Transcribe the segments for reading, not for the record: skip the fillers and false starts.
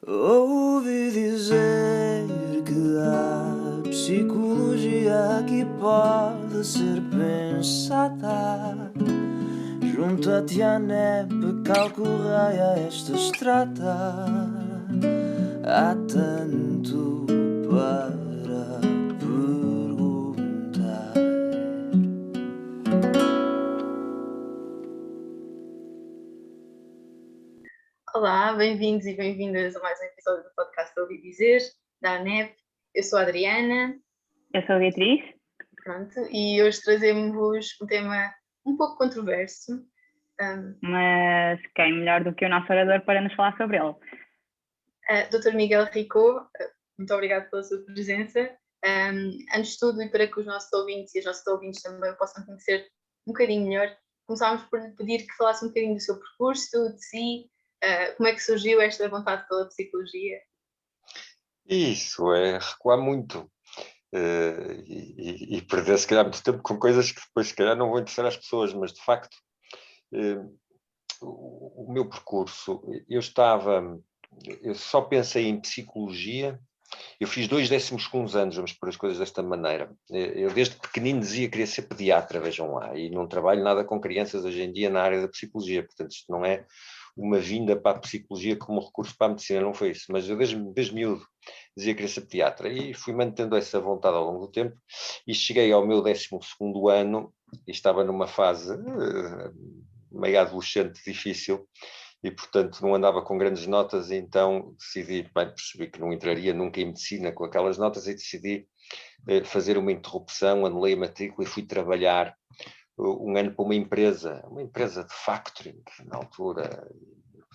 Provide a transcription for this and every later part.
Ouvi dizer que a psicologia aqui pode ser pensada. Junta-te à NEP, calcorreia esta estrada. Há tanto para perguntar. Olá, bem-vindos e bem-vindas a mais um episódio do podcast Ouvi Dizer, da ANEP. Eu sou a Adriana. Eu sou a Beatriz. Pronto, e hoje trazemos-vos um tema um pouco controverso. Mas quem melhor do que o nosso orador para nos falar sobre ele? Dr. Miguel Ricot, muito obrigado pela sua presença. Antes de tudo, e para que os nossos ouvintes e as nossas ouvintes também o possam conhecer um bocadinho melhor, começámos por lhe pedir que falasse um bocadinho do seu percurso, de si, como é que surgiu esta vontade pela psicologia? Isso é recuar muito e perder se calhar muito tempo com coisas que depois se calhar não vão interessar às pessoas, mas de facto o meu percurso, eu só pensei em psicologia. Eu fiz 2 12º anos, vamos pôr as coisas desta maneira. Eu desde pequenino dizia que queria ser pediatra, vejam lá, e não trabalho nada com crianças hoje em dia na área da psicologia, portanto isto não é uma vinda para a psicologia como recurso para a medicina, não foi isso, mas eu desde miúdo dizia que queria ser pediatra e fui mantendo essa vontade ao longo do tempo e cheguei ao meu 12º ano e estava numa fase meio adolescente difícil e, portanto, não andava com grandes notas, e então decidi, percebi que não entraria nunca em medicina com aquelas notas e decidi fazer uma interrupção, anulei a matrícula e fui trabalhar um ano para uma empresa de factoring, na altura,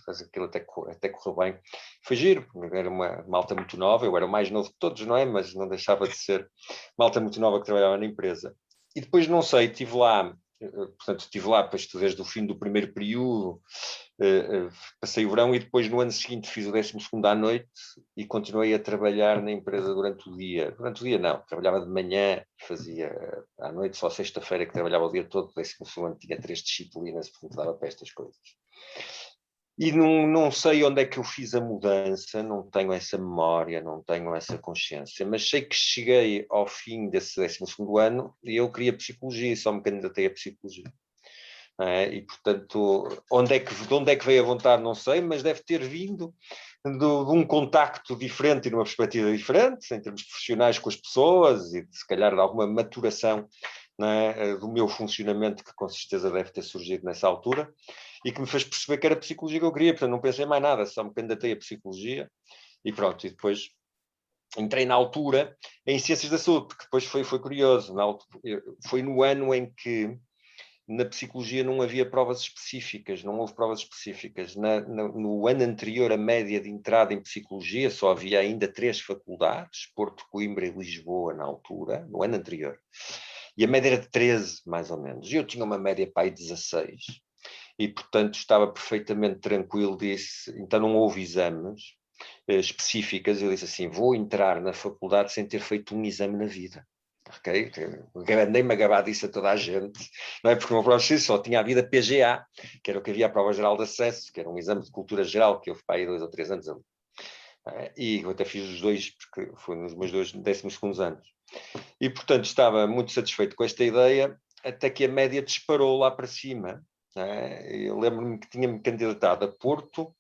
aquilo até correu bem. Foi giro, era uma malta muito nova, eu era o mais novo de todos, não é? Mas não deixava de ser malta muito nova que trabalhava na empresa. E depois, não sei, estive lá, depois desde o fim do primeiro período, passei o verão e depois no ano seguinte fiz o 12º à noite e continuei a trabalhar na empresa durante o dia. Durante o dia não, trabalhava de manhã, fazia à noite, só sexta-feira que trabalhava o dia todo, o 12º ano tinha 3 disciplinas, portanto dava para estas coisas. E não sei onde é que eu fiz a mudança, não tenho essa memória, não tenho essa consciência, mas sei que cheguei ao fim desse 12º ano e eu queria psicologia e só me candidatei a psicologia. E, portanto, de onde é que veio a vontade, não sei, mas deve ter vindo de um contacto diferente e de uma perspectiva diferente, em termos profissionais com as pessoas e, se calhar, de alguma maturação do meu funcionamento, que com certeza deve ter surgido nessa altura, e que me fez perceber que era a psicologia que eu queria. Portanto, não pensei mais nada, só me candidatei a psicologia e pronto, e depois entrei na altura em Ciências da Saúde, porque depois foi curioso, foi no ano em que na psicologia não havia provas específicas, não houve provas específicas. No ano anterior, a média de entrada em psicologia só havia ainda 3 faculdades, Porto, Coimbra e Lisboa na altura, no ano anterior. E a média era de 13, mais ou menos. E eu tinha uma média para aí 16. E, portanto, estava perfeitamente tranquilo, disse, então não houve exames específicas. Eu disse assim, vou entrar na faculdade sem ter feito um exame na vida. Ok? Andei-me a gabar disso a toda a gente, não é? Porque o meu professor só tinha havido a PGA, que era o que havia a Prova Geral de Acesso, que era um exame de cultura geral, que eu fui para aí 2 ou 3 anos ali. E eu até fiz os 2, porque foi nos meus 2 12º anos. E, portanto, estava muito satisfeito com esta ideia, até que a média disparou lá para cima. Eu lembro-me que tinha-me candidatado a Porto,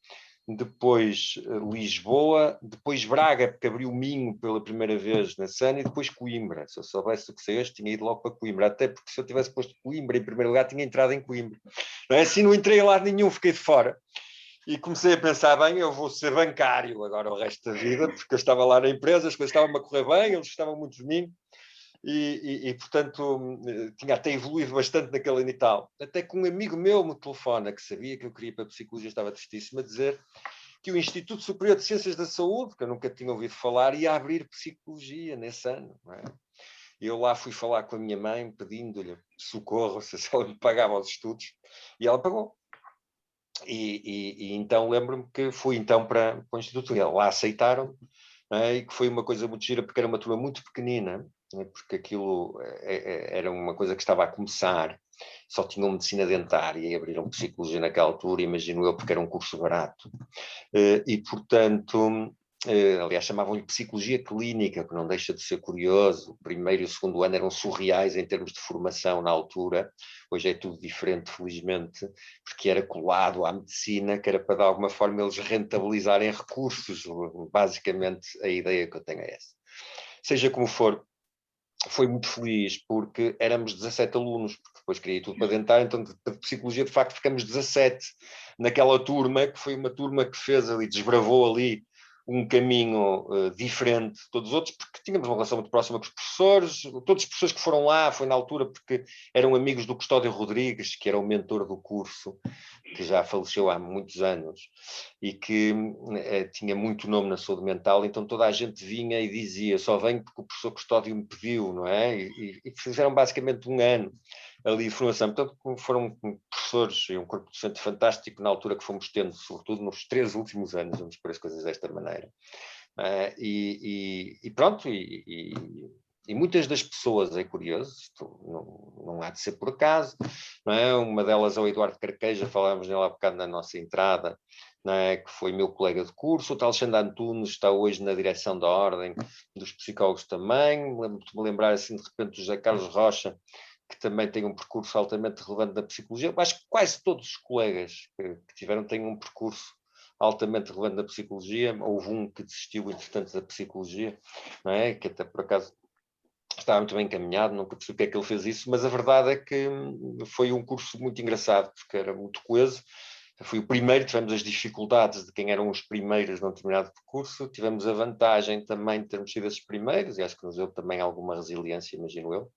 depois Lisboa, depois Braga, porque abriu o Minho pela primeira vez na SAN, e depois Coimbra. Se eu soubesse o que sei hoje, tinha ido logo para Coimbra, até porque se eu tivesse posto Coimbra em primeiro lugar, tinha entrado em Coimbra. Não é? Assim não entrei a lado nenhum, fiquei de fora. E comecei a pensar, bem, eu vou ser bancário agora o resto da vida, porque eu estava lá na empresa, as coisas estavam-me a correr bem, eles gostavam muito de mim, e portanto, tinha até evoluído bastante naquele ano e tal. Até que um amigo meu me telefona, que sabia que eu queria ir para a psicologia, estava tristíssimo, a dizer que o Instituto Superior de Ciências da Saúde, que eu nunca tinha ouvido falar, ia abrir psicologia nesse ano. Não é? Eu lá fui falar com a minha mãe, pedindo-lhe socorro, se ela me pagava os estudos, e ela pagou. E então lembro-me que fui então para o Instituto, lá aceitaram, e que foi uma coisa muito gira, porque era uma turma muito pequenina, porque aquilo era uma coisa que estava a começar, só tinham medicina dentária e abriram psicologia naquela altura, imagino eu, porque era um curso barato. E, portanto, aliás, chamavam-lhe psicologia clínica, que não deixa de ser curioso. O primeiro e o segundo ano eram surreais em termos de formação na altura. Hoje é tudo diferente, felizmente, porque era colado à medicina, que era para de alguma forma eles rentabilizarem recursos. Basicamente, a ideia que eu tenho é essa. Seja como for, foi muito feliz porque éramos 17 alunos, porque depois queria ir tudo para dentário, então de psicologia de facto ficamos 17 naquela turma, que foi uma turma que fez ali, desbravou ali um caminho diferente de todos os outros, porque tínhamos uma relação muito próxima com os professores, todos os professores que foram lá, foi na altura porque eram amigos do Custódio Rodrigues, que era o mentor do curso, que já faleceu há muitos anos, e que tinha muito nome na saúde mental, então toda a gente vinha e dizia, só venho porque o professor Custódio me pediu, não é? E fizeram basicamente um ano ali de formação. Portanto, foram professores e um corpo docente fantástico na altura que fomos tendo, sobretudo nos 3 últimos anos, vamos pôr as coisas desta maneira. E pronto, e muitas das pessoas, é curioso, isto não há de ser por acaso, não é? Uma delas é o Eduardo Carqueja, falávamos nele há bocado na nossa entrada, não é? Que foi meu colega de curso, o tal Alexandre Antunes está hoje na direção da Ordem dos Psicólogos também, lembro-me lembrar assim de repente do José Carlos Rocha, que também tem um percurso altamente relevante da psicologia. Acho que quase todos os colegas que tiveram têm um percurso altamente relevante da psicologia. Houve um que desistiu, entretanto, da psicologia, não é? Que até por acaso estava muito bem encaminhado, nunca percebi porque é que ele fez isso, mas a verdade é que foi um curso muito engraçado, porque era muito coeso. Foi o primeiro, tivemos as dificuldades de quem eram os primeiros num determinado percurso, tivemos a vantagem também de termos sido esses primeiros, e acho que nos deu também alguma resiliência, imagino eu.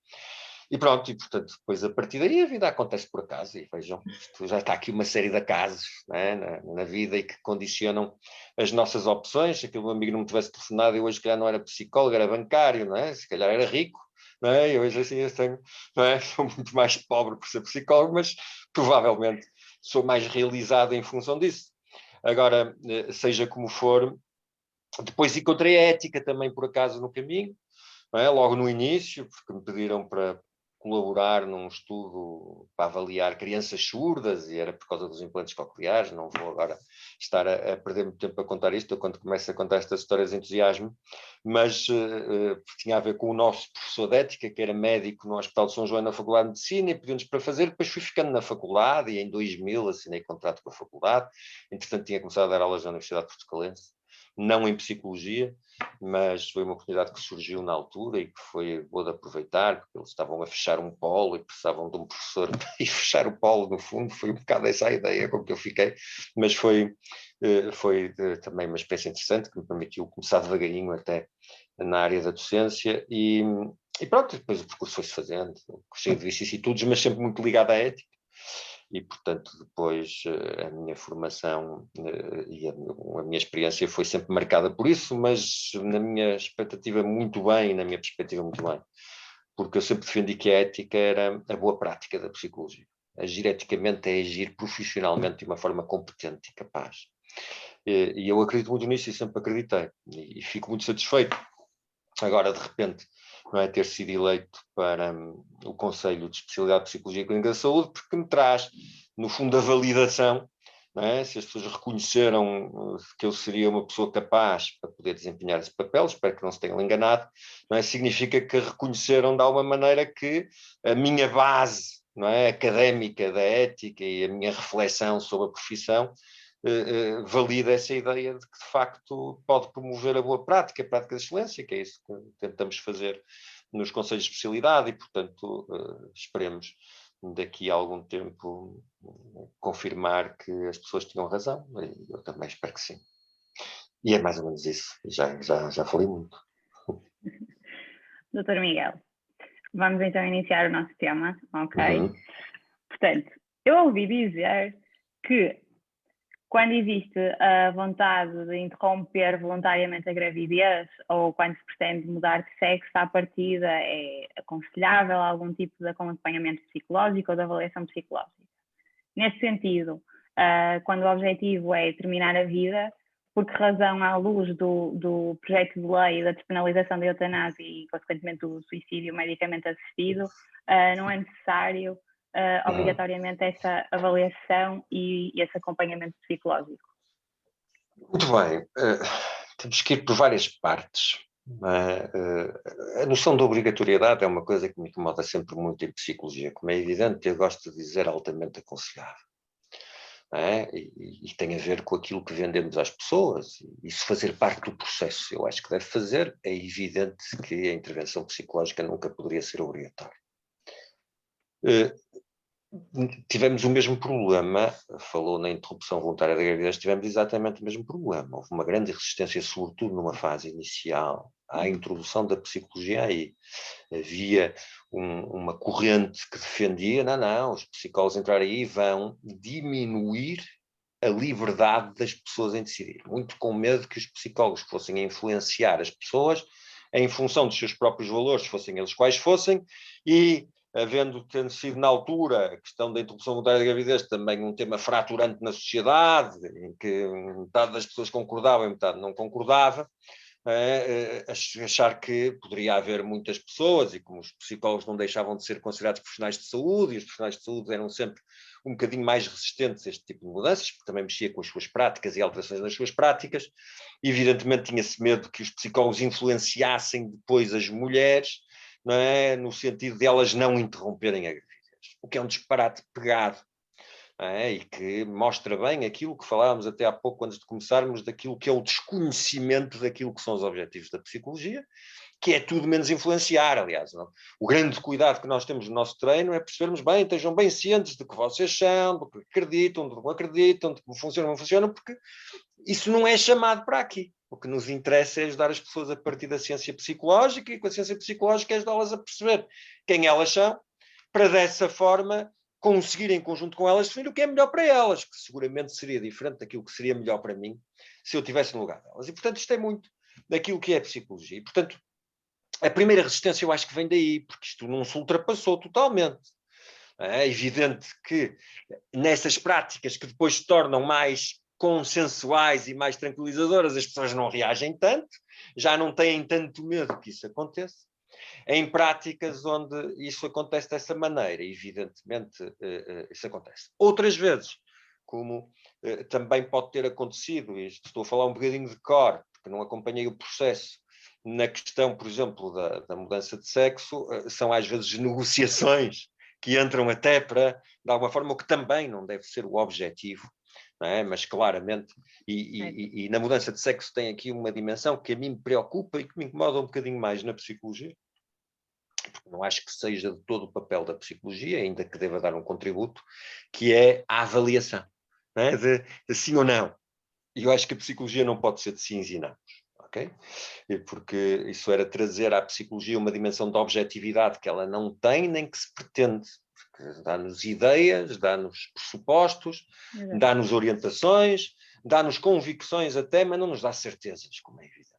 E pronto, e portanto, depois a partir daí a vida acontece por acaso, e vejam, isto já está aqui uma série de acasos, né, na vida e que condicionam as nossas opções. Se aquele meu amigo não me tivesse telefonado, eu hoje, se calhar, não era psicólogo, era bancário, não é? Se calhar era rico, não é? E hoje, assim, eu tenho, não é? Sou muito mais pobre por ser psicólogo, mas provavelmente sou mais realizado em função disso. Agora, seja como for, depois encontrei a ética também, por acaso, no caminho, não é? Logo no início, porque me pediram para colaborar num estudo para avaliar crianças surdas, e era por causa dos implantes cocleares. Não vou agora estar a perder muito tempo a contar isto, eu quando começo a contar estas histórias entusiasmo, mas tinha a ver com o nosso professor de ética, que era médico no Hospital de São João na Faculdade de Medicina, e pediu-nos para fazer. Depois fui ficando na faculdade, e em 2000 assinei contrato com a faculdade. Entretanto, tinha começado a dar aulas na Universidade Portucalense, não em psicologia, mas foi uma oportunidade que surgiu na altura e que foi boa de aproveitar, porque eles estavam a fechar um polo e precisavam de um professor e fechar o polo, no fundo, foi um bocado essa a ideia com que eu fiquei, mas foi também uma experiência interessante que me permitiu começar devagarinho até na área da docência e pronto, depois o percurso foi-se fazendo, cheio de vicissitudes, mas sempre muito ligado à ética. E, portanto, depois a minha formação e a minha experiência foi sempre marcada por isso, mas na minha expectativa muito bem, na minha perspectiva muito bem, porque eu sempre defendi que a ética era a boa prática da psicologia. Agir eticamente é agir profissionalmente de uma forma competente e capaz. E eu acredito muito nisso e sempre acreditei, e fico muito satisfeito. Agora, de repente, não é ter sido eleito para o Conselho de Especialidade de Psicologia e Clínica da Saúde, porque me traz, no fundo, a validação, não é? Se as pessoas reconheceram que eu seria uma pessoa capaz para poder desempenhar esse papel, espero que não se tenham enganado, não é? Significa que reconheceram de alguma maneira que a minha base, não é, académica da ética e a minha reflexão sobre a profissão valida essa ideia de que, de facto, pode promover a boa prática, a prática de excelência, que é isso que tentamos fazer nos conselhos de especialidade e, portanto, esperemos daqui a algum tempo confirmar que as pessoas tinham razão, e eu também espero que sim. E é mais ou menos isso, já falei muito. Doutor Miguel, vamos então iniciar o nosso tema, ok? Uhum. Portanto, eu ouvi dizer que quando existe a vontade de interromper voluntariamente a gravidez ou quando se pretende mudar de sexo, à partida é aconselhável algum tipo de acompanhamento psicológico ou de avaliação psicológica. Nesse sentido, quando o objetivo é terminar a vida, por que razão, à luz do projeto de lei da despenalização da eutanásia e, consequentemente, do suicídio medicamente assistido, não é necessário obrigatoriamente essa avaliação e esse acompanhamento psicológico? Muito bem, temos que ir por várias partes. A noção de obrigatoriedade é uma coisa que me incomoda sempre muito em psicologia, como é evidente, eu gosto de dizer altamente aconselhável. E tem a ver com aquilo que vendemos às pessoas, e isso fazer parte do processo, eu acho que deve fazer. É evidente que a intervenção psicológica nunca poderia ser obrigatória. Tivemos o mesmo problema, falou na interrupção voluntária da gravidez, tivemos exatamente o mesmo problema. Houve uma grande resistência, sobretudo numa fase inicial, à introdução da psicologia aí. Havia uma corrente que defendia, não, os psicólogos entrarem aí vão diminuir a liberdade das pessoas em decidir. Muito com medo que os psicólogos fossem a influenciar as pessoas em função dos seus próprios valores, fossem eles quais fossem, e tendo sido na altura a questão da interrupção voluntária da gravidez também um tema fraturante na sociedade, em que metade das pessoas concordava e metade não concordava, achar que poderia haver muitas pessoas, e como os psicólogos não deixavam de ser considerados profissionais de saúde, e os profissionais de saúde eram sempre um bocadinho mais resistentes a este tipo de mudanças, porque também mexia com as suas práticas e alterações nas suas práticas, evidentemente tinha-se medo que os psicólogos influenciassem depois as mulheres, não é? No sentido de elas não interromperem a gravidez, o que é um disparate pegado, e que mostra bem aquilo que falávamos até há pouco, antes de começarmos, daquilo que é o desconhecimento daquilo que são os objetivos da psicologia, que é tudo menos influenciar, aliás. Não? O grande cuidado que nós temos no nosso treino é percebermos bem, estejam bem cientes do que vocês são, do que acreditam, do que não acreditam, de como funcionam ou não funcionam, porque isso não é chamado para aqui. O que nos interessa é ajudar as pessoas a partir da ciência psicológica, e com a ciência psicológica é ajudá-las a perceber quem elas são, para dessa forma conseguir em conjunto com elas definir o que é melhor para elas, que seguramente seria diferente daquilo que seria melhor para mim se eu estivesse no lugar delas. E, portanto, isto é muito daquilo que é psicologia. E, portanto, a primeira resistência eu acho que vem daí, porque isto não se ultrapassou totalmente. É evidente que nessas práticas que depois se tornam mais consensuais e mais tranquilizadoras, as pessoas não reagem tanto, já não têm tanto medo que isso aconteça. Em práticas onde isso acontece dessa maneira, evidentemente isso acontece. Outras vezes, como também pode ter acontecido, e estou a falar um bocadinho de cor, porque não acompanhei o processo, na questão, por exemplo, da mudança de sexo, são às vezes negociações que entram até para, de alguma forma, o que também não deve ser o objetivo, não é? Mas claramente, e na mudança de sexo tem aqui uma dimensão que a mim me preocupa e que me incomoda um bocadinho mais na psicologia, porque não acho que seja de todo o papel da psicologia, ainda que deva dar um contributo, que é a avaliação, não é? De sim ou não. E eu acho que a psicologia não pode ser de sims e não. Okay? Porque isso era trazer à psicologia uma dimensão de objetividade que ela não tem nem que se pretende. Dá-nos ideias, dá-nos pressupostos, dá-nos orientações, dá-nos convicções até, mas não nos dá certezas, como é evidente.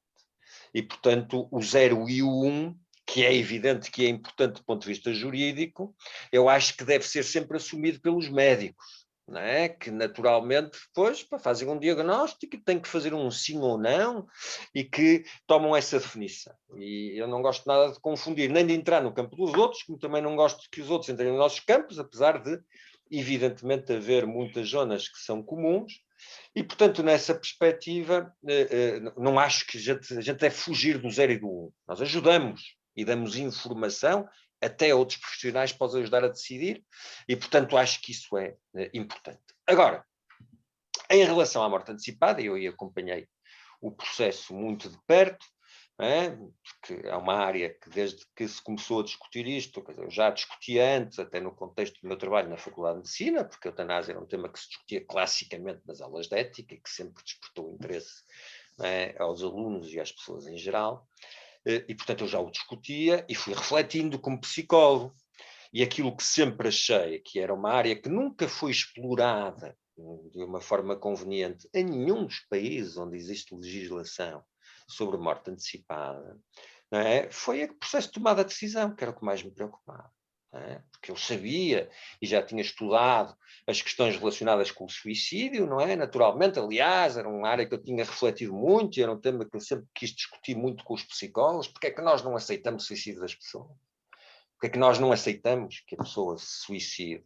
E, portanto, o 0 e o 1, que é evidente que é importante do ponto de vista jurídico, eu acho que deve ser sempre assumido pelos médicos. Não é? Que naturalmente depois fazem um diagnóstico e têm que fazer um sim ou não e que tomam essa definição. E eu não gosto nada de confundir, nem de entrar no campo dos outros, como também não gosto que os outros entrem nos nossos campos, apesar de, evidentemente, haver muitas zonas que são comuns. E, portanto, nessa perspectiva, não acho que a gente deve fugir do 0 e do 1. Nós ajudamos e damos informação, até outros profissionais podem ajudar a decidir, e, portanto, acho que isso é importante. Agora, em relação à morte antecipada, eu acompanhei o processo muito de perto, porque é uma área que desde que se começou a discutir isto, quer dizer, eu já discutia antes, até no contexto do meu trabalho na Faculdade de Medicina, porque a eutanásia era um tema que se discutia classicamente nas aulas de ética e que sempre despertou interesse aos alunos e às pessoas em geral. E, portanto, eu já o discutia e fui refletindo como psicólogo. E aquilo que sempre achei que era uma área que nunca foi explorada de uma forma conveniente em nenhum dos países onde existe legislação sobre morte antecipada, não é? Foi o processo de tomada de decisão, que era o que mais me preocupava. Porque eu sabia e já tinha estudado as questões relacionadas com o suicídio, não é? Naturalmente, aliás, era uma área que eu tinha refletido muito e era um tema que eu sempre quis discutir muito com os psicólogos. Porque é que nós não aceitamos o suicídio das pessoas? Porque é que nós não aceitamos que a pessoa se suicide?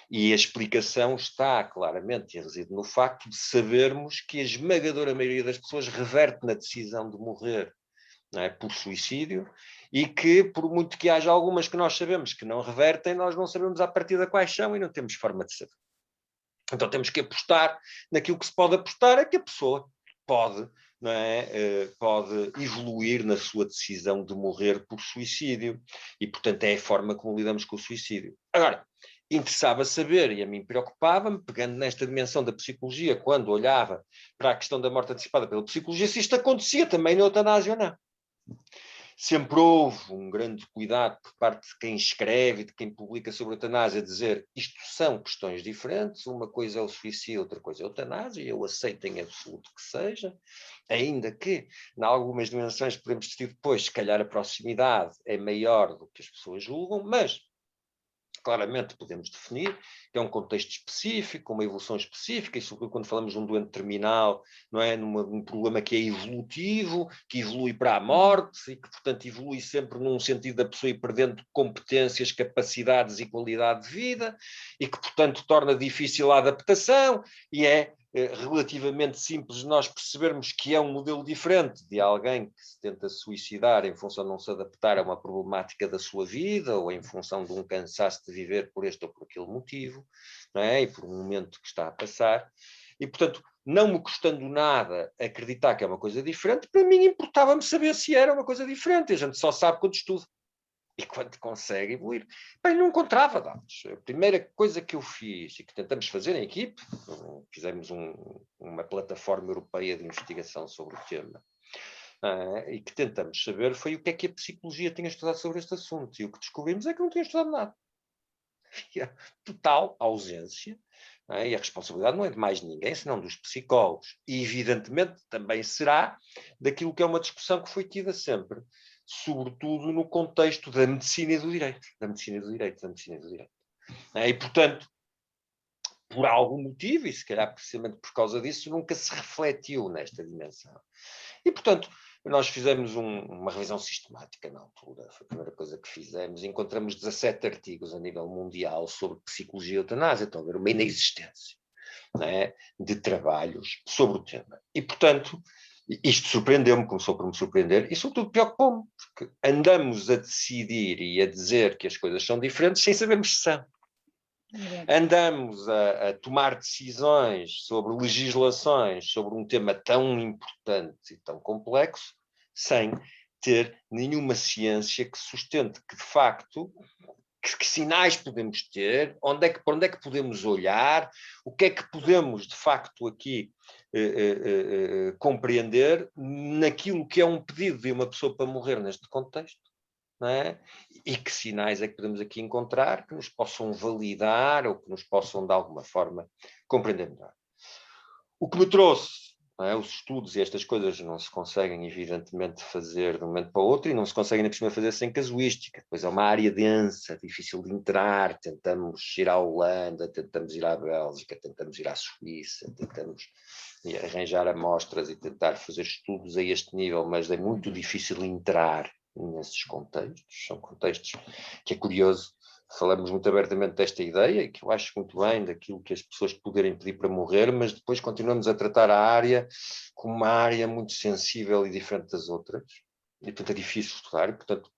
E a explicação está claramente e reside no facto de sabermos que a esmagadora maioria das pessoas reverte na decisão de morrer, não é, por suicídio, e que, por muito que haja algumas que nós sabemos que não revertem, nós não sabemos à partida quais são e não temos forma de saber. Então temos que apostar naquilo que se pode apostar, é que a pessoa pode, não é, pode evoluir na sua decisão de morrer por suicídio, e portanto é a forma como lidamos com o suicídio. Agora, interessava saber, e a mim preocupava-me, pegando nesta dimensão da psicologia, quando olhava para a questão da morte antecipada pela psicologia, se isto acontecia também na eutanásia ou não. Sempre houve um grande cuidado por parte de quem escreve e de quem publica sobre a eutanásia, dizer isto são questões diferentes, uma coisa é o suicídio, outra coisa é a eutanásia, eu aceito em absoluto que seja, ainda que, em algumas dimensões, podemos discutir depois, se calhar a proximidade é maior do que as pessoas julgam, mas claramente podemos definir que é um contexto específico, uma evolução específica, e sobretudo quando falamos de um doente terminal, não é? Num problema que é evolutivo, que evolui para a morte, e que, portanto, evolui sempre num sentido da pessoa ir perdendo competências, capacidades e qualidade de vida, e que, portanto, torna difícil a adaptação, e é relativamente simples nós percebermos que é um modelo diferente de alguém que se tenta suicidar em função de não se adaptar a uma problemática da sua vida ou em função de um cansaço de viver por este ou por aquele motivo, não é? E por um momento que está a passar. E, portanto, não me custando nada acreditar que é uma coisa diferente, para mim importava-me saber se era uma coisa diferente. A gente só sabe quando estuda. E quando consegue evoluir. Bem, não encontrava dados. A primeira coisa que eu fiz e que tentamos fazer em equipe, fizemos uma plataforma europeia de investigação sobre o tema, e que tentamos saber foi o que é que a psicologia tinha estudado sobre este assunto. E o que descobrimos é que não tinha estudado nada. Havia total ausência, e a responsabilidade não é de mais ninguém, senão dos psicólogos. E, evidentemente, também será daquilo que é uma discussão que foi tida sempre, sobretudo no contexto da medicina e do direito. Da medicina e do direito, da medicina e do direito. E, portanto, por algum motivo, e se calhar precisamente por causa disso, nunca se refletiu nesta dimensão. E, portanto, nós fizemos uma revisão sistemática na altura, foi a primeira coisa que fizemos, encontramos 17 artigos a nível mundial sobre psicologia e eutanásia, então haver uma inexistência, não é, de trabalhos sobre o tema. E, portanto, isto surpreendeu-me, começou por me surpreender, e sobretudo preocupou-me, porque andamos a decidir e a dizer que as coisas são diferentes sem sabermos se são. Andamos a tomar decisões sobre legislações, sobre um tema tão importante e tão complexo, sem ter nenhuma ciência que sustente que, de facto, que sinais podemos ter, para onde é que podemos olhar, o que é que podemos, de facto, aqui compreender naquilo que é um pedido de uma pessoa para morrer neste contexto. Não é? E que sinais é que podemos aqui encontrar que nos possam validar ou que nos possam, de alguma forma, compreender melhor. O que me trouxe, não é? Os estudos e estas coisas não se conseguem, evidentemente, fazer de um momento para o outro e não se conseguem, na próxima, fazer sem casuística. Depois é uma área densa, difícil de entrar, tentamos ir à Holanda, tentamos ir à Bélgica, tentamos ir à Suíça, tentamos arranjar amostras e tentar fazer estudos a este nível, mas é muito difícil entrar nesses contextos. São contextos que é curioso, falamos muito abertamente desta ideia e que eu acho muito bem daquilo que as pessoas poderem pedir para morrer, mas depois continuamos a tratar a área como uma área muito sensível e diferente das outras, e portanto é difícil estudar, e portanto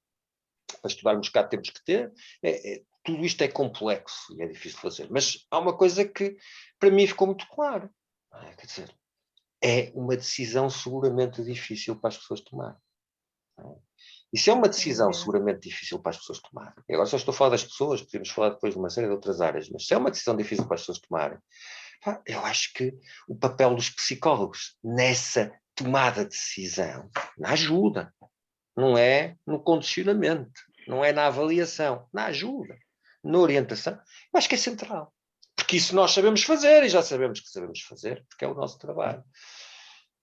para estudarmos cá temos que ter, tudo isto é complexo e é difícil fazer, mas há uma coisa que para mim ficou muito claro, quer dizer, é uma decisão seguramente difícil para as pessoas tomarem. Isso é uma decisão seguramente difícil para as pessoas tomarem. E agora só estou a falar das pessoas, podemos falar depois de uma série de outras áreas, mas se é uma decisão difícil para as pessoas tomarem, eu acho que o papel dos psicólogos nessa tomada de decisão, na ajuda, não é no condicionamento, não é na avaliação, na ajuda, na orientação, eu acho que é central. Porque isso nós sabemos fazer e já sabemos que sabemos fazer, porque é o nosso trabalho.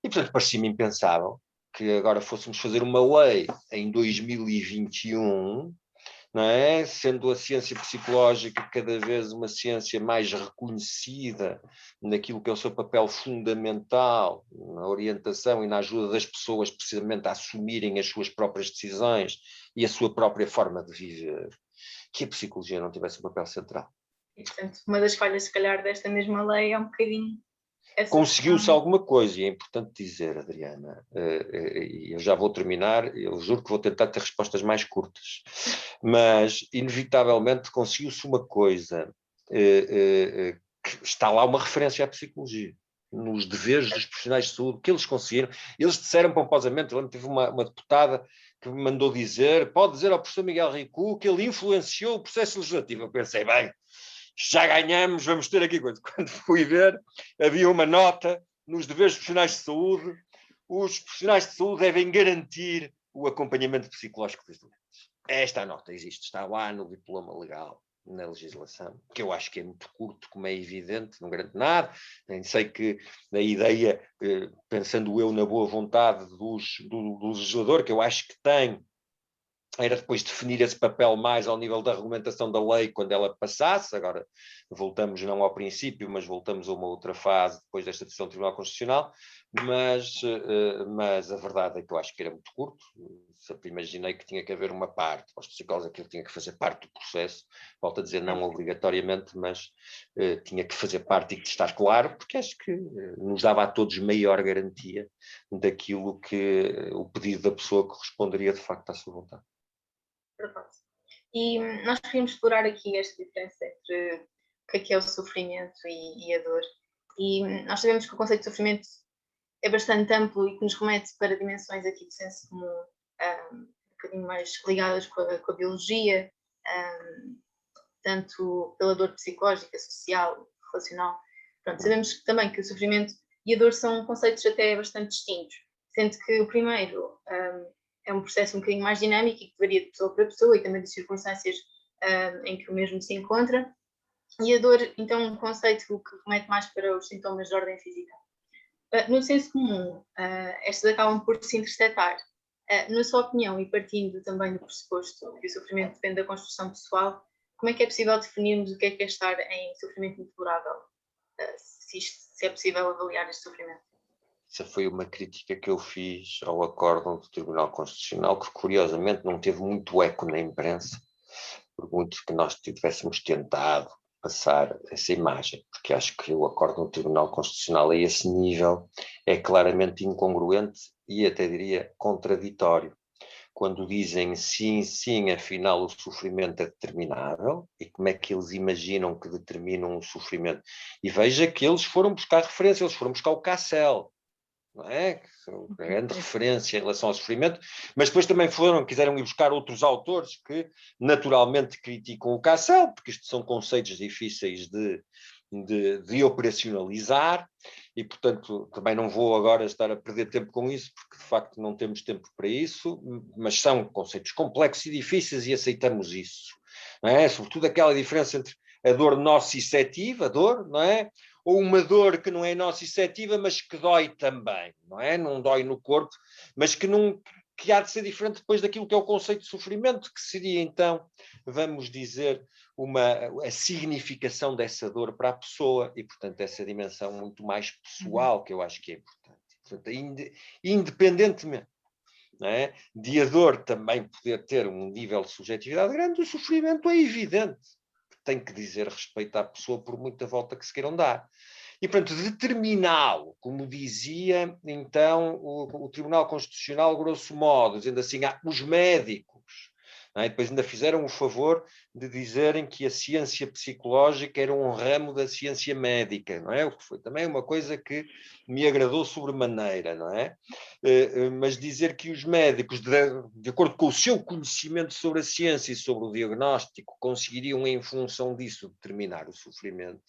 E, portanto, parecia-me impensável que agora fôssemos fazer uma lei em 2021, não é? Sendo a ciência psicológica cada vez uma ciência mais reconhecida naquilo que é o seu papel fundamental na orientação e na ajuda das pessoas precisamente a assumirem as suas próprias decisões e a sua própria forma de viver. que a psicologia não tivesse um papel central. E, portanto, uma das falhas, se calhar, desta mesma lei é um bocadinho essa Conseguiu-se questão. alguma coisa, e é importante dizer, Adriana, e eu já vou terminar, eu juro que vou tentar ter respostas mais curtas, mas, inevitavelmente, conseguiu-se uma coisa, que está lá uma referência à psicologia, nos deveres dos profissionais de saúde, que eles conseguiram. Eles disseram pomposamente, eu lembro, teve uma deputada que me mandou dizer, pode dizer ao professor Miguel Ricou que ele influenciou o processo legislativo. Eu pensei, bem, já ganhamos, vamos ter aqui coisa. Quando fui ver, havia uma nota nos deveres dos profissionais de saúde, os profissionais de saúde devem garantir o acompanhamento psicológico dos doentes. Esta nota existe, está lá no diploma legal, na legislação, que eu acho que é muito curto, como é evidente, não garante nada. Nem sei que a ideia, pensando eu na boa vontade do legislador, que eu acho que tem, era depois definir esse papel mais ao nível da regulamentação da lei quando ela passasse. Agora voltamos não ao princípio, mas voltamos a uma outra fase depois desta decisão do Tribunal Constitucional, mas a verdade é que eu acho que era muito curto. Sempre imaginei que tinha que haver uma parte, para os psicólogos aquilo tinha que fazer parte do processo, volto a dizer não obrigatoriamente, mas tinha que fazer parte e que estar claro, porque acho que nos dava a todos maior garantia daquilo que o pedido da pessoa corresponderia de facto à sua vontade. Perfeito. E nós queríamos explorar aqui esta diferença entre o que é o sofrimento e a dor. E nós sabemos que o conceito de sofrimento é bastante amplo e que nos remete para dimensões aqui do senso comum, um bocadinho mais ligadas com a biologia, tanto pela dor psicológica, social, relacional. Pronto, sabemos também que o sofrimento e a dor são conceitos até bastante distintos, sendo que o primeiro é um processo um bocadinho mais dinâmico e que varia de pessoa para pessoa e também de circunstâncias em que o mesmo se encontra. E a dor, então, é um conceito que remete mais para os sintomas de ordem física. No senso comum, estas acabam por se interceptar. Na sua opinião, e partindo também do pressuposto que o sofrimento depende da construção pessoal, como é que é possível definirmos o que é estar em sofrimento intolerável? Se é possível avaliar este sofrimento? Essa foi uma crítica que eu fiz ao acórdão do Tribunal Constitucional, que curiosamente não teve muito eco na imprensa, por muito que nós tivéssemos tentado passar essa imagem, porque acho que o acórdão do Tribunal Constitucional a esse nível é claramente incongruente e até diria contraditório. Quando dizem sim, sim, afinal o sofrimento é determinável, e como é que eles imaginam que determinam o sofrimento? E veja que eles foram buscar referência, eles foram buscar o Cassel, não é? Que são grande referência em relação ao sofrimento, mas depois também quiseram ir buscar outros autores que naturalmente criticam o Cassel, porque isto são conceitos difíceis de operacionalizar, e portanto também não vou agora estar a perder tempo com isso, porque de facto não temos tempo para isso, mas são conceitos complexos e difíceis e aceitamos isso, não é? Sobretudo aquela diferença entre a dor nociceptiva, a dor, não é? Ou uma dor que não é nociceptiva, mas que dói também, não é? Não dói no corpo, mas que há de ser diferente depois daquilo que é o conceito de sofrimento, que seria então, vamos dizer, a significação dessa dor para a pessoa e, portanto, essa dimensão muito mais pessoal que eu acho que é importante. Portanto, independentemente, não é, de a dor também poder ter um nível de subjetividade grande, o sofrimento é evidente. Tem que dizer respeito à pessoa por muita volta que se queiram dar. E, portanto, determiná-lo, como dizia, então, o Tribunal Constitucional, grosso modo, dizendo assim, os médicos, não é? Depois ainda fizeram o favor de dizerem que a ciência psicológica era um ramo da ciência médica, não é? O que foi também uma coisa que me agradou sobremaneira, não é? Mas dizer que os médicos, de acordo com o seu conhecimento sobre a ciência e sobre o diagnóstico, conseguiriam, em função disso, determinar o sofrimento,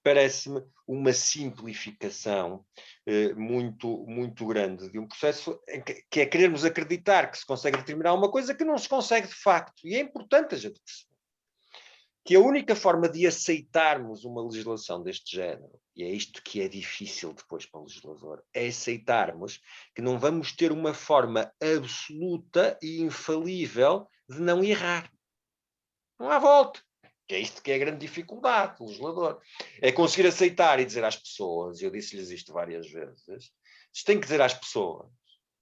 parece-me uma simplificação muito, muito grande de um processo que é querermos acreditar que se consegue determinar uma coisa que não se consegue de facto. E é importante a gente perceber que a única forma de aceitarmos uma legislação deste género, e é isto que é difícil depois para o legislador, é aceitarmos que não vamos ter uma forma absoluta e infalível de não errar. Não há volta. Que é isto que é a grande dificuldade do legislador. É conseguir aceitar e dizer às pessoas, e eu disse-lhes isto várias vezes, tem que dizer às pessoas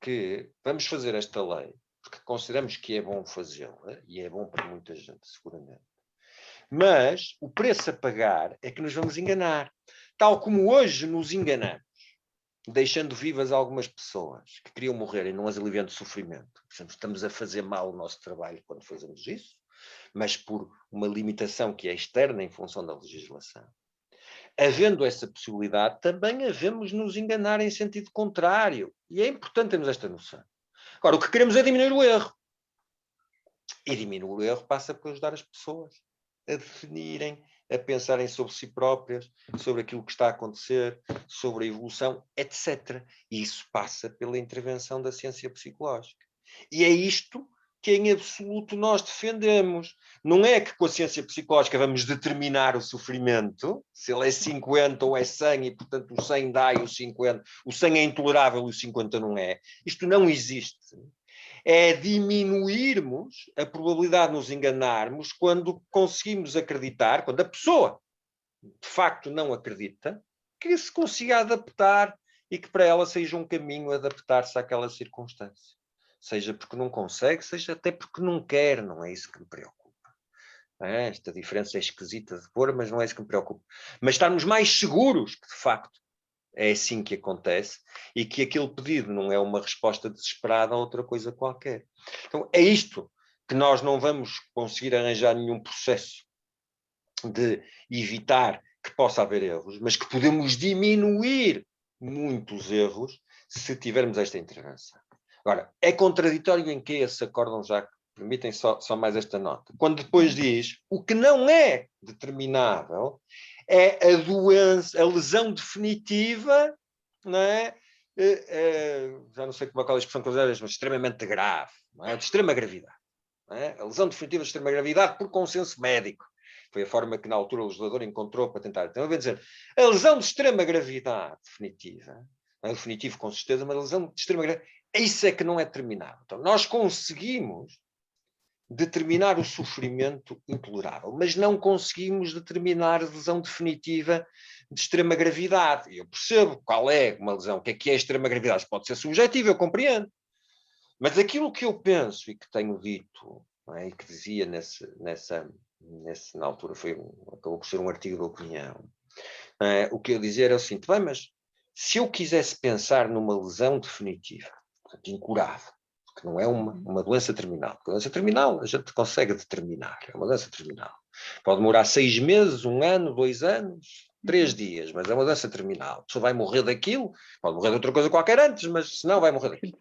que vamos fazer esta lei porque consideramos que é bom fazê-lo, e é bom para muita gente, seguramente. Mas o preço a pagar é que nos vamos enganar. Tal como hoje nos enganamos, deixando vivas algumas pessoas que queriam morrer e não as aliviando de sofrimento. Portanto, estamos a fazer mal o nosso trabalho quando fazemos isso, mas por uma limitação que é externa em função da legislação. Havendo essa possibilidade, também havemos nos enganar em sentido contrário. E é importante termos esta noção. Agora, o que queremos é diminuir o erro. E diminuir o erro passa por ajudar as pessoas a definirem, a pensarem sobre si próprias, sobre aquilo que está a acontecer, sobre a evolução, etc. E isso passa pela intervenção da ciência psicológica. E é isto que em absoluto nós defendemos. Não é que com a ciência psicológica vamos determinar o sofrimento, se ele é 50 ou é 100, e portanto o 100 dá e o 50, o 100 é intolerável e o 50 não é. Isto não existe. É diminuirmos a probabilidade de nos enganarmos quando conseguimos acreditar, quando a pessoa de facto não acredita, que se consiga adaptar e que para ela seja um caminho adaptar-se àquela circunstância. Seja porque não consegue, seja até porque não quer, não é isso que me preocupa. Esta diferença é esquisita de pôr, mas não é isso que me preocupa. Mas estarmos mais seguros que de facto é assim que acontece e que aquele pedido não é uma resposta desesperada a outra coisa qualquer. Então é isto que nós não vamos conseguir arranjar nenhum processo de evitar que possa haver erros, mas que podemos diminuir muitos erros se tivermos esta intervenção. Agora, é contraditório em que esse acórdão, já permitem só mais esta nota, quando depois diz o que não é determinável é a doença, a lesão definitiva, não é? Já não sei como é qual é a expressão que eu usei, mas extremamente grave, não é? De extrema gravidade. Não é? A lesão definitiva de extrema gravidade por consenso médico. Foi a forma que na altura o legislador encontrou para tentar. Então, eu vou dizer, a lesão de extrema gravidade definitiva, não é definitivo com certeza, mas a lesão de extrema gravidade, isso é que não é determinado. Então, nós conseguimos determinar o sofrimento intolerável, mas não conseguimos determinar a lesão definitiva de extrema gravidade. Eu percebo qual é uma lesão, o que é extrema gravidade, pode ser subjetivo, eu compreendo. Mas aquilo que eu penso e que tenho dito, não é, e que dizia na altura, acabou por ser um artigo de opinião, o que eu dizia era o seguinte, bem, mas se eu quisesse pensar numa lesão definitiva, portanto, incurável, que não é uma doença terminal. Porque a doença terminal a gente consegue determinar. É uma doença terminal. Pode demorar 6 meses, 1 ano, 2 anos, 3 dias, mas é uma doença terminal. A pessoa vai morrer daquilo, pode morrer de outra coisa qualquer antes, mas se não vai morrer daquilo.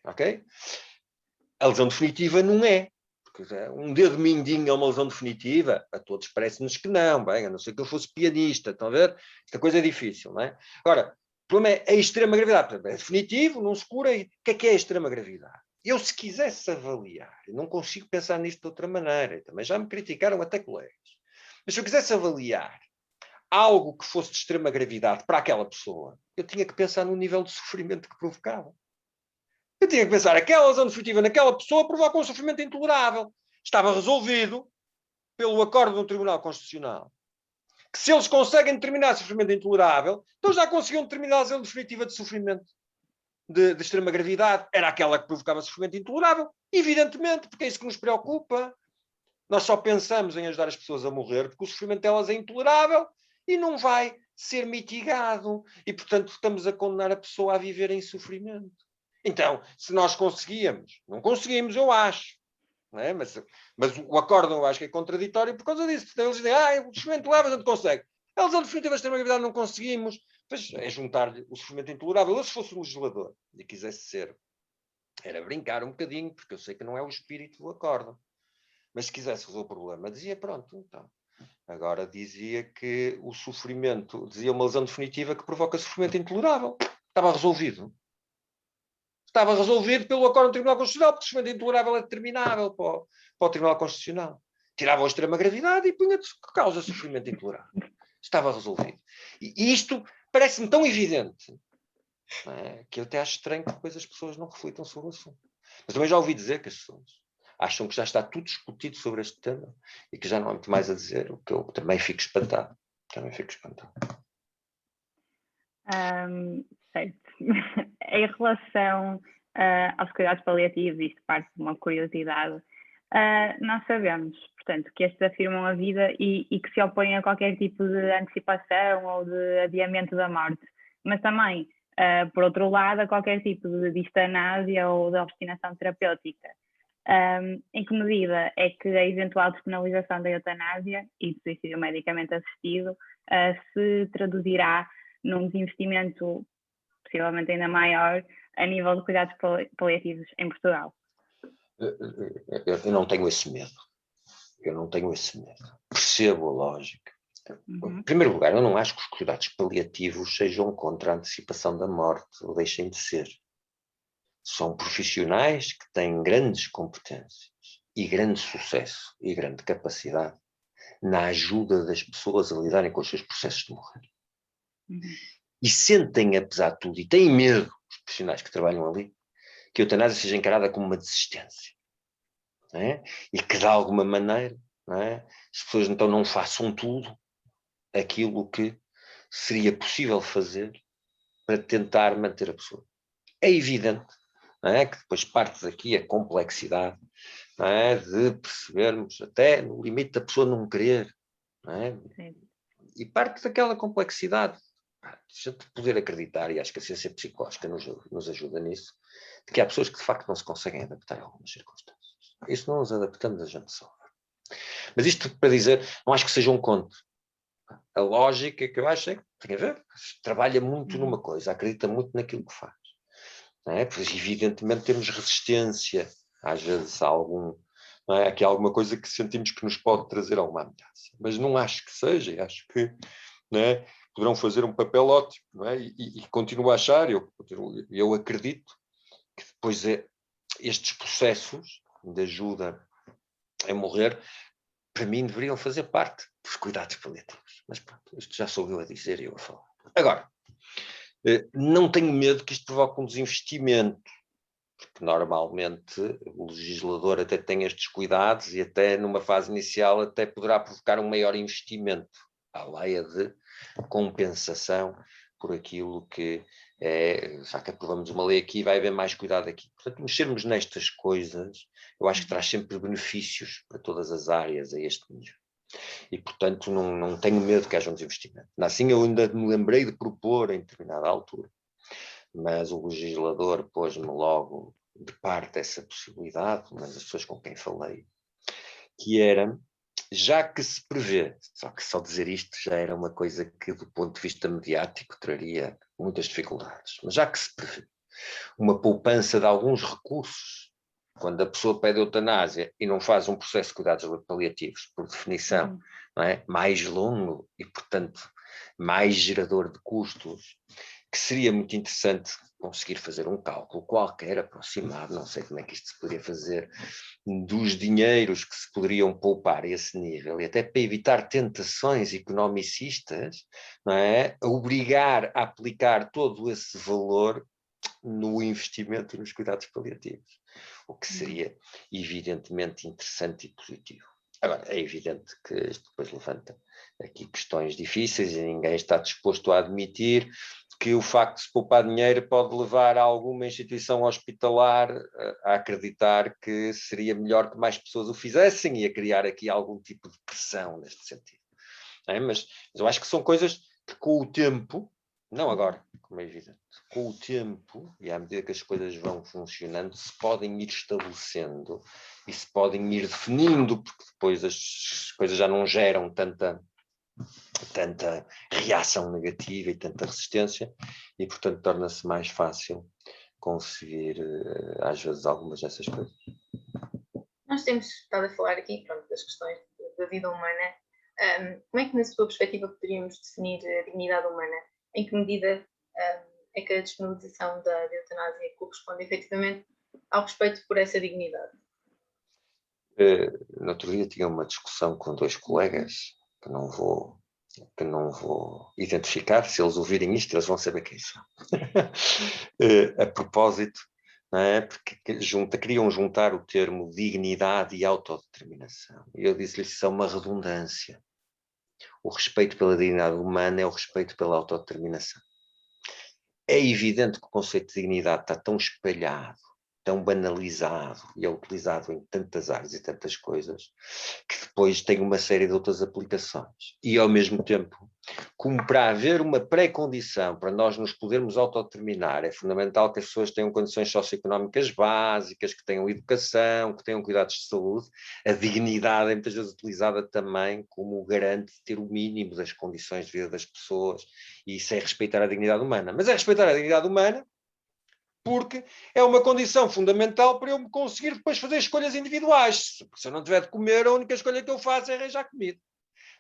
Ok? A lesão definitiva não é. Porque um dedo mindinho é uma lesão definitiva? A todos parece-nos que não. Bem, a não ser que eu fosse pianista. Estão a ver? Esta coisa é difícil, não é? Agora, o problema é a extrema gravidade. É definitivo, não se cura. O que é a extrema gravidade? Eu, se quisesse avaliar, eu não consigo pensar nisto de outra maneira. Também já me criticaram até colegas. Mas se eu quisesse avaliar algo que fosse de extrema gravidade para aquela pessoa, eu tinha que pensar no nível de sofrimento que provocava. Eu tinha que pensar, aquela lesão definitiva naquela pessoa provoca um sofrimento intolerável. Estava resolvido pelo acordo do Tribunal Constitucional. Que se eles conseguem determinar sofrimento intolerável, então já conseguiam determinar a lesão definitiva de sofrimento de extrema gravidade. Era aquela que provocava sofrimento intolerável. Evidentemente, porque é isso que nos preocupa. Nós só pensamos em ajudar as pessoas a morrer porque o sofrimento delas é intolerável e não vai ser mitigado. E, portanto, estamos a condenar a pessoa a viver em sofrimento. Então, se nós conseguíamos, não conseguimos, eu acho, não é? Mas o acórdão eu acho que é contraditório por causa disso. Eles dizem, o sofrimento intolerável a gente consegue. A lesão definitiva de extrema gravidade não conseguimos. Pois é juntar-lhe o sofrimento intolerável. Eu, se fosse um legislador e quisesse ser, era brincar um bocadinho, porque eu sei que não é o espírito do acórdão. Mas se quisesse resolver o problema, dizia, pronto, então. Agora dizia que o sofrimento, dizia uma lesão definitiva que provoca sofrimento intolerável. Estava resolvido. Estava resolvido pelo acordo do Tribunal Constitucional, porque o sofrimento intolerável é determinável para o Tribunal Constitucional. Tirava a extrema gravidade e punha-te que causa sofrimento intolerável. Estava resolvido. E isto parece-me tão evidente, não é, que eu até acho estranho que depois as pessoas não reflitam sobre o assunto. Mas também já ouvi dizer que as pessoas acham que já está tudo discutido sobre este tema e que já não há muito mais a dizer, o que eu também fico espantado. Certo. Em relação aos cuidados paliativos, isto parte de uma curiosidade, nós sabemos, portanto, que estes afirmam a vida e que se opõem a qualquer tipo de antecipação ou de adiamento da morte, mas também, por outro lado, a qualquer tipo de eutanásia ou de obstinação terapêutica. Em que medida é que a eventual despenalização da eutanásia e do suicídio medicamente assistido se traduzirá num desinvestimento possivelmente ainda maior a nível de cuidados paliativos em Portugal? Eu não tenho esse medo. Percebo a lógica. Em primeiro lugar, eu não acho que os cuidados paliativos sejam contra a antecipação da morte, ou deixem de ser. São profissionais que têm grandes competências e grande sucesso e grande capacidade na ajuda das pessoas a lidarem com os seus processos de morrer. E sentem, apesar de tudo, e têm medo, os profissionais que trabalham ali, que a eutanásia seja encarada como uma desistência. Não é? E que, de alguma maneira, não é? As pessoas então não façam tudo aquilo que seria possível fazer para tentar manter a pessoa. É evidente, não é? Que depois parte daqui a complexidade, não é? De percebermos até no limite da pessoa não querer. Não é? E parte daquela complexidade de a gente poder acreditar, e acho que a ciência psicológica nos ajuda nisso, de que há pessoas que de facto não se conseguem adaptar a algumas circunstâncias. Isso não nos adaptamos, a gente sofre. Mas isto para dizer, não acho que seja um conto. A lógica que eu acho é que tem a ver, trabalha muito numa coisa, acredita muito naquilo que faz. Não é? Pois evidentemente temos resistência, às vezes há não é? Aqui há alguma coisa que sentimos que nos pode trazer alguma ameaça. Mas não acho que seja, acho que, não é? Poderão fazer um papel ótimo, não é? E continuo a achar, eu acredito que depois estes processos de ajuda a morrer, para mim deveriam fazer parte dos cuidados paliativos. Mas pronto, isto já sou eu a dizer e eu a falar. Agora, não tenho medo que isto provoque um desinvestimento, porque normalmente o legislador até tem estes cuidados e até numa fase inicial até poderá provocar um maior investimento, à leia de compensação por aquilo que é, já que aprovamos uma lei aqui, vai haver mais cuidado aqui. Portanto, mexermos nestas coisas, eu acho que traz sempre benefícios para todas as áreas a este nível. E, portanto, não tenho medo que haja um desinvestimento. Assim, eu ainda me lembrei de propor em determinada altura, mas o legislador pôs-me logo de parte essa possibilidade, mas as pessoas com quem falei, que era, já que se prevê, só que só dizer isto já era uma coisa que do ponto de vista mediático traria muitas dificuldades, mas já que se prevê uma poupança de alguns recursos, quando a pessoa pede eutanásia e não faz um processo de cuidados paliativos, por definição, não é? Mais longo e, portanto, mais gerador de custos, que seria muito interessante conseguir fazer um cálculo qualquer, aproximado, não sei como é que isto se poderia fazer, dos dinheiros que se poderiam poupar a esse nível, e até para evitar tentações economicistas, não é? A obrigar a aplicar todo esse valor no investimento nos cuidados paliativos, o que seria evidentemente interessante e positivo. Agora, é evidente que isto depois levanta aqui questões difíceis e ninguém está disposto a admitir que o facto de se poupar dinheiro pode levar a alguma instituição hospitalar a acreditar que seria melhor que mais pessoas o fizessem e a criar aqui algum tipo de pressão neste sentido. É? Mas eu acho que são coisas que com o tempo, não agora, como é evidente, com o tempo e à medida que as coisas vão funcionando, se podem ir estabelecendo e se podem ir definindo, porque depois as coisas já não geram tanta reação negativa e tanta resistência e, portanto, torna-se mais fácil conseguir, às vezes, algumas dessas coisas. Nós temos estado a falar aqui, pronto, das questões da vida humana. Como é que, na sua perspectiva, poderíamos definir a dignidade humana? Em que medida é que a despenalização da eutanásia corresponde efetivamente ao respeito por essa dignidade? No outro dia tinha uma discussão com dois colegas, que não vou identificar, se eles ouvirem isto, eles vão saber quem são. A propósito, não é? Porque queriam juntar o termo dignidade e autodeterminação. E eu disse-lhes que isso é uma redundância. O respeito pela dignidade humana é o respeito pela autodeterminação. É evidente que o conceito de dignidade está tão espalhado, tão banalizado e é utilizado em tantas áreas e tantas coisas, que depois tem uma série de outras aplicações. E, ao mesmo tempo, como para haver uma pré-condição para nós nos podermos autodeterminar, é fundamental que as pessoas tenham condições socioeconómicas básicas, que tenham educação, que tenham cuidados de saúde. A dignidade é muitas vezes utilizada também como garante de ter o mínimo das condições de vida das pessoas, e isso é respeitar a dignidade humana. Mas é respeitar a dignidade humana porque é uma condição fundamental para eu me conseguir depois fazer escolhas individuais. Se eu não tiver de comer, a única escolha que eu faço é arranjar comida.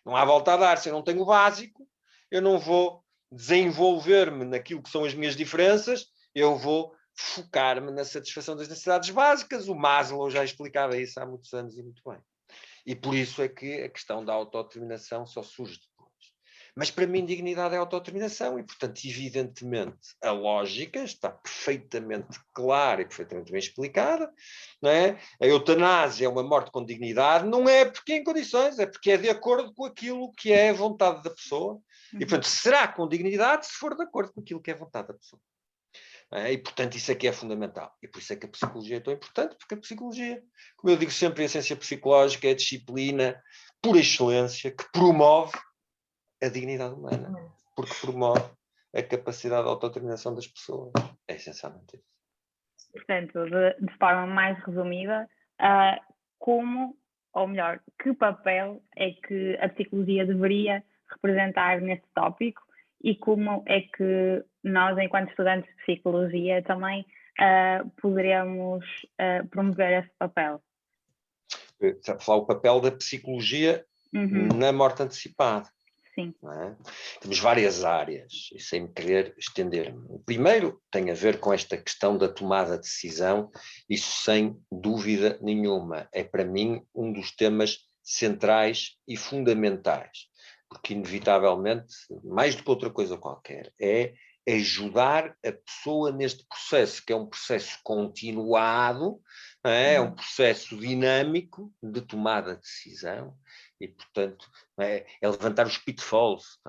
Não há volta a dar. Se eu não tenho o básico, eu não vou desenvolver-me naquilo que são as minhas diferenças, eu vou focar-me na satisfação das necessidades básicas. O Maslow já explicava isso há muitos anos e muito bem. E por isso é que a questão da autodeterminação só surge depois. Mas para mim dignidade é autodeterminação e, portanto, evidentemente, a lógica está perfeitamente clara e perfeitamente bem explicada, não é? A eutanásia é uma morte com dignidade, não é porque é em condições, é porque é de acordo com aquilo que é a vontade da pessoa. E, portanto, será com dignidade se for de acordo com aquilo que é a vontade da pessoa. E, portanto, isso aqui é fundamental. E por isso é que a psicologia é tão importante, porque a psicologia, como eu digo sempre, a ciência psicológica é a disciplina por excelência que promove a dignidade humana, porque promove a capacidade de autodeterminação das pessoas. É essencialmente isso. Portanto, de forma mais resumida, como, ou melhor, que papel é que a psicologia deveria representar neste tópico e como é que nós, enquanto estudantes de psicologia, também poderemos promover esse papel? Falar o papel da psicologia na morte antecipada. Sim. Não é? Temos várias áreas, e sem me querer estender-me. O primeiro tem a ver com esta questão da tomada de decisão, isso sem dúvida nenhuma. É para mim um dos temas centrais e fundamentais, porque inevitavelmente, mais do que outra coisa qualquer, é ajudar a pessoa neste processo, que é um processo continuado, é um processo dinâmico de tomada de decisão, e, portanto, é levantar os pitfalls,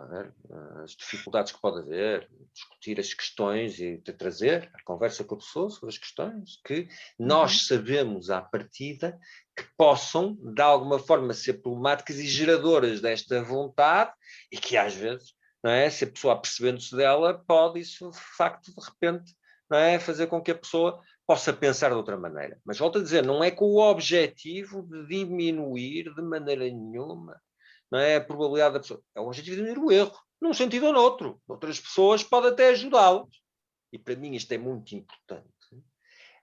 as dificuldades que pode haver, discutir as questões e trazer a conversa com a pessoa sobre as questões que nós sabemos à partida que possam, de alguma forma, ser problemáticas e geradoras desta vontade e que, às vezes, não é, se a pessoa apercebendo-se dela, pode isso, de facto, de repente, não é, fazer com que a pessoa possa pensar de outra maneira. Mas volto a dizer, não é com o objetivo de diminuir de maneira nenhuma, não é, a probabilidade da pessoa. É o objetivo de diminuir o erro, num sentido ou noutro. Outras pessoas podem até ajudá-las. E para mim isto é muito importante.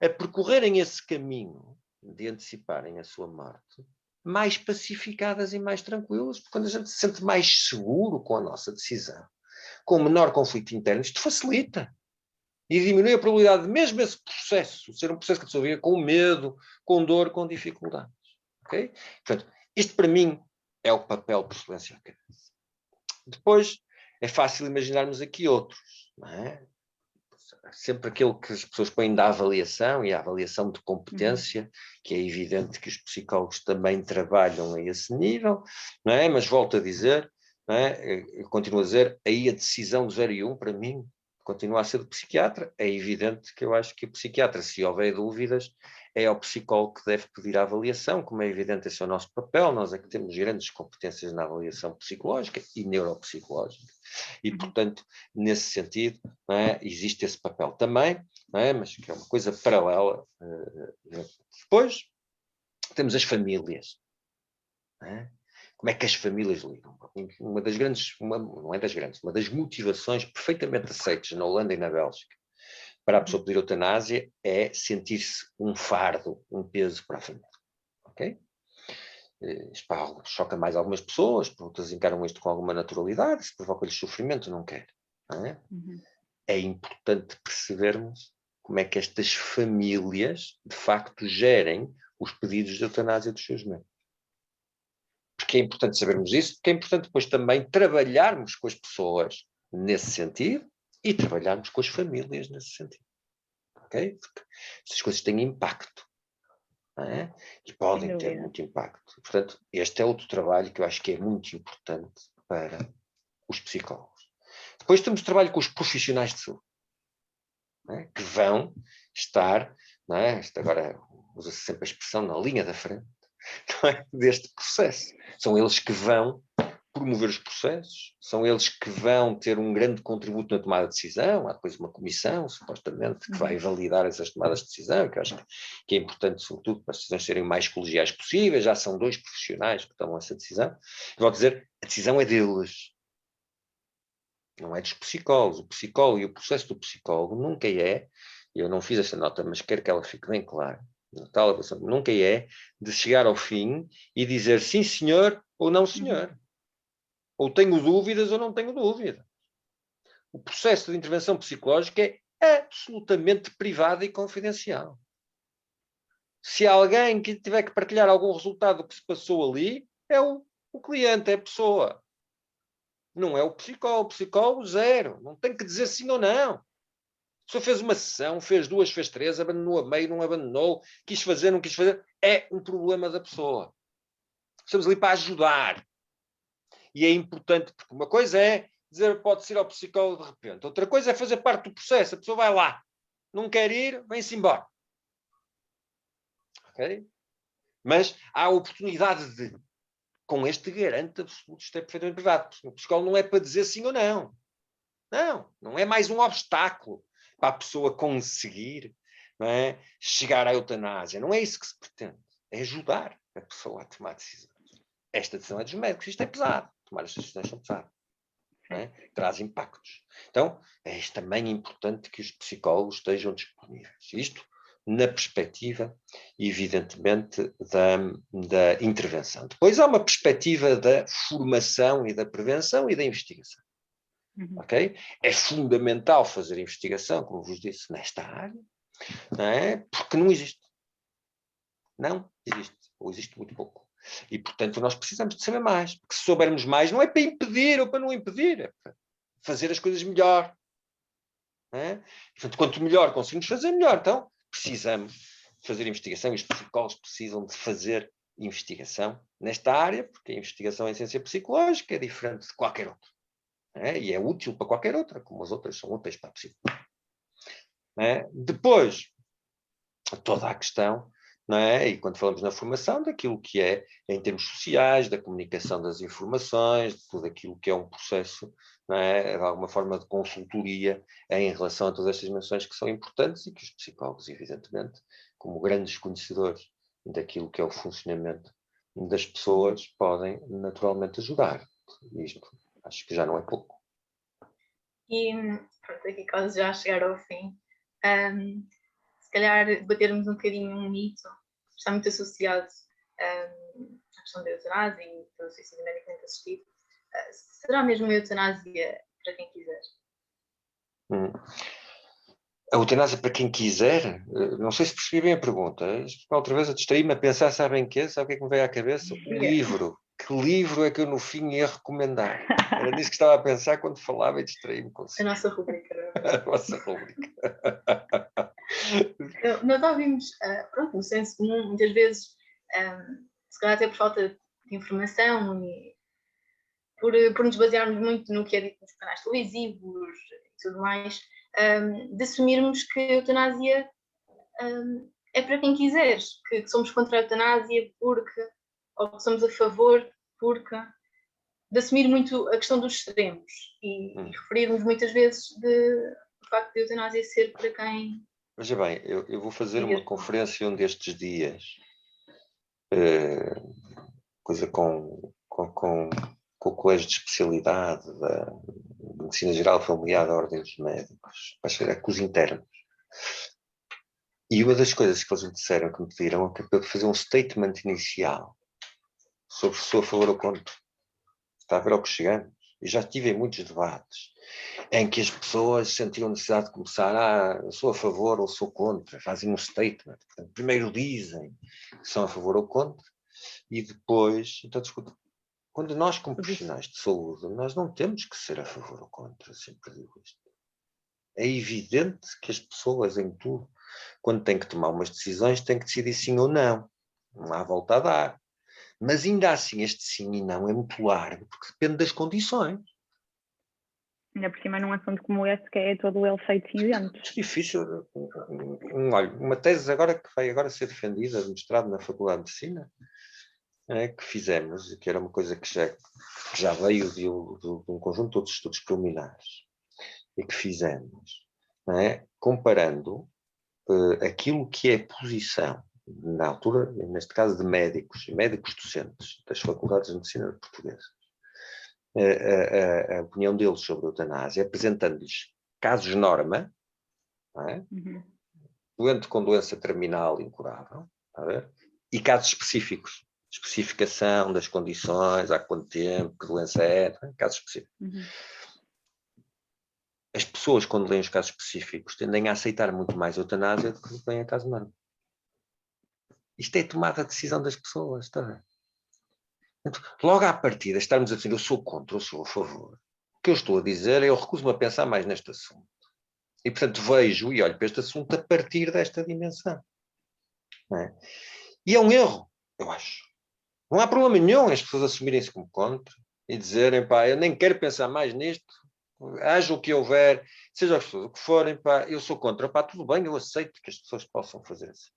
A percorrerem esse caminho de anteciparem a sua morte, mais pacificadas e mais tranquilas, porque quando a gente se sente mais seguro com a nossa decisão, com menor conflito interno, isto facilita. E diminui a probabilidade de mesmo esse processo ser um processo que a pessoa vive com medo, com dor, com dificuldades. Okay? Portanto, isto para mim é o papel por excelência da cabeça. Depois, é fácil imaginarmos aqui outros. Não é? Sempre aquilo que as pessoas põem da avaliação e a avaliação de competência, que é evidente que os psicólogos também trabalham a esse nível, não é? Mas volto a dizer, não é? Eu continuo a dizer, aí a decisão do 0 e 1, para mim, continua a ser do psiquiatra. É evidente que eu acho que o psiquiatra, se houver dúvidas, é ao psicólogo que deve pedir a avaliação, como é evidente, esse é o nosso papel, nós é que temos grandes competências na avaliação psicológica e neuropsicológica, e, portanto, nesse sentido, não é, existe esse papel também, não é, mas que é uma coisa paralela. Depois, temos as famílias. Não é? Como é que as famílias lidam? Uma das grandes, não é das grandes, uma das motivações perfeitamente aceitas na Holanda e na Bélgica para a pessoa pedir eutanásia é sentir-se um fardo, um peso para a família. Ok? Isto choca mais algumas pessoas, outras encaram isto com alguma naturalidade, se provoca-lhes sofrimento, não quer. Não é? É importante percebermos como é que estas famílias, de facto, gerem os pedidos de eutanásia dos seus membros. Porque é importante sabermos isso, porque é importante depois também trabalharmos com as pessoas nesse sentido e trabalharmos com as famílias nesse sentido. Ok? Porque essas coisas têm impacto. Não é? E podem ter muito impacto. Portanto, este é outro trabalho que eu acho que é muito importante para os psicólogos. Depois temos trabalho com os profissionais de saúde. não é? Que vão estar, não é? Isto agora usa-se sempre a expressão na linha da frente, não é? Deste processo. São eles que vão promover os processos, são eles que vão ter um grande contributo na tomada de decisão. Há depois uma comissão, supostamente, que vai validar essas tomadas de decisão, que eu acho que é importante, sobretudo, para as decisões serem o mais colegiais possíveis. Já são 2 profissionais que tomam essa decisão. E vou dizer, a decisão é deles, não é dos psicólogos. O psicólogo e o processo do psicólogo nunca é, eu não fiz essa nota, mas quero que ela fique bem clara, nunca é de chegar ao fim e dizer sim senhor ou não senhor. Ou tenho dúvidas ou não tenho dúvida. O processo de intervenção psicológica é absolutamente privado e confidencial. Se alguém que tiver que partilhar algum resultado do que se passou ali, é o cliente, é a pessoa. Não é o psicólogo. O psicólogo, zero. Não tem que dizer sim ou não. A pessoa fez uma sessão, fez 2, fez 3, abandonou a meio, não abandonou, quis fazer, não quis fazer. É um problema da pessoa. Estamos ali para ajudar. E é importante, porque uma coisa é dizer pode-se ir ao psicólogo de repente. Outra coisa é fazer parte do processo. A pessoa vai lá. Não quer ir, vem-se embora. Ok? Mas há a oportunidade de, com este garante absoluto, isto é perfeitamente privado. O psicólogo não é para dizer sim ou não. Não é mais um obstáculo para a pessoa conseguir, não é, chegar à eutanásia. Não é isso que se pretende. É ajudar a pessoa a tomar decisões. Esta decisão é dos médicos. Isto é pesado. Tomar estas decisões são pesadas. É? Traz impactos. Então, é também importante que os psicólogos estejam disponíveis. Isto na perspectiva, evidentemente, da intervenção. Depois há uma perspectiva da formação e da prevenção e da investigação. Okay? É fundamental fazer investigação, como vos disse, nesta área, não é? Porque não existe. Não existe. Ou existe muito pouco. E, portanto, nós precisamos de saber mais. Porque se soubermos mais, não é para impedir ou para não impedir, é para fazer as coisas melhor. Não é? Portanto, quanto melhor conseguimos fazer, melhor. Então, precisamos fazer investigação e os psicólogos precisam de fazer investigação nesta área, porque a investigação em ciência psicológica é diferente de qualquer outra. E é útil para qualquer outra, como as outras são úteis para a psicologia. Depois, toda a questão, não é? E quando falamos na formação, daquilo que é, em termos sociais, da comunicação das informações, de tudo aquilo que é um processo, não é? De alguma forma de consultoria em relação a todas estas dimensões que são importantes e que os psicólogos, evidentemente, como grandes conhecedores daquilo que é o funcionamento das pessoas, podem naturalmente ajudar. Isto acho que já não é pouco. E pronto, aqui quase já a chegar ao fim. Se calhar debatermos um bocadinho um mito que está muito associado à questão da eutanásia e do suicídio medicamente assistido. Será mesmo a eutanásia para quem quiser? A eutanásia para quem quiser? Não sei se percebi bem a pergunta. Outra vez a distraí-me a pensar, sabem o quê? Sabe o que é que me veio à cabeça? Um livro. Que livro é que eu no fim ia recomendar? Era nisso que estava a pensar quando falava e distraí-me consigo. A nossa rubrica. A nossa rubrica. Nós ouvimos, pronto, no senso comum, muitas vezes, se calhar até por falta de informação e por nos basearmos muito no que é dito nos canais televisivos e tudo mais, de assumirmos que a eutanásia é para quem quiser, que somos contra a eutanásia porque, ou que somos a favor porque, de assumir muito a questão dos extremos e referirmos muitas vezes do facto de a eutanásia ser para quem... Veja bem, eu vou fazer uma conferência um destes dias, coisa com o Colégio de Especialidade da Medicina Geral Familiar da Ordem dos Médicos, vai ser com os internos. E uma das coisas que eles me disseram, que me pediram, é para fazer um statement inicial sobre se sou a favor ou contra. Está a ver ao que chegamos. E já tive muitos debates em que as pessoas sentiam necessidade de começar, eu sou a favor ou sou contra, fazem um statement. Portanto, primeiro dizem que são a favor ou contra e depois, então discutem. Quando nós, como profissionais de saúde, nós não temos que ser a favor ou contra, sempre digo isto. É evidente que as pessoas em tudo, quando têm que tomar umas decisões, têm que decidir sim ou não. Não há volta a dar. Mas ainda assim, este sim e não é muito largo, porque depende das condições. Ainda por cima num assunto como este, que é todo ele feito em dentes. É difícil. Olha, uma tese agora que vai agora ser defendida, mestrado na Faculdade de Medicina, que fizemos, e que era uma coisa que já veio de um conjunto de outros estudos preliminares, e que fizemos, comparando aquilo que é a posição, na altura, neste caso de médicos docentes das Faculdades de Medicina portuguesas, a opinião deles sobre a eutanásia, apresentando-lhes casos-norma, doente com doença terminal incurável, e casos específicos, especificação das condições, há quanto tempo, que doença é, casos específicos. As pessoas, quando leem os casos específicos, tendem a aceitar muito mais a eutanásia do que leem a caso normal. Isto é tomada a decisão das pessoas, está bem? Então, logo à partida, estarmos a dizer eu sou contra, eu sou a favor. O que eu estou a dizer é eu recuso-me a pensar mais neste assunto. E, portanto, vejo e olho para este assunto a partir desta dimensão. E é um erro, eu acho. Não há problema nenhum as pessoas assumirem-se como contra e dizerem, eu nem quero pensar mais nisto, haja o que houver, seja as pessoas o que forem, eu sou contra. Tudo bem, eu aceito que as pessoas possam fazer assim.